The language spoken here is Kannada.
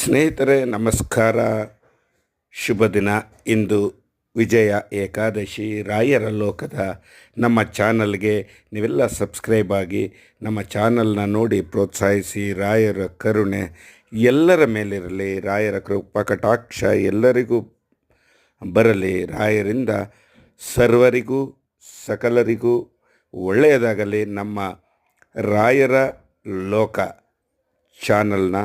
ಸ್ನೇಹಿತರೆ ನಮಸ್ಕಾರ, ಶುಭ ದಿನ. ಇಂದು ವಿಜಯ ಏಕಾದಶಿ. ರಾಯರ ಲೋಕದ ನಮ್ಮ ಚಾನಲ್ಗೆ ನೀವೆಲ್ಲ ಸಬ್ಸ್ಕ್ರೈಬ್ ಆಗಿ ನಮ್ಮ ಚಾನಲ್ನ ನೋಡಿ ಪ್ರೋತ್ಸಾಹಿಸಿ. ರಾಯರ ಕರುಣೆ ಎಲ್ಲರ ಮೇಲಿರಲಿ, ರಾಯರ ಕೃಪಾ ಕಟಾಕ್ಷ ಎಲ್ಲರಿಗೂ ಬರಲಿ. ರಾಯರಿಂದ ಸರ್ವರಿಗೂ ಸಕಲರಿಗೂ ಒಳ್ಳೆಯದಾಗಲಿ. ನಮ್ಮ ರಾಯರ ಲೋಕ ಚಾನಲ್ನ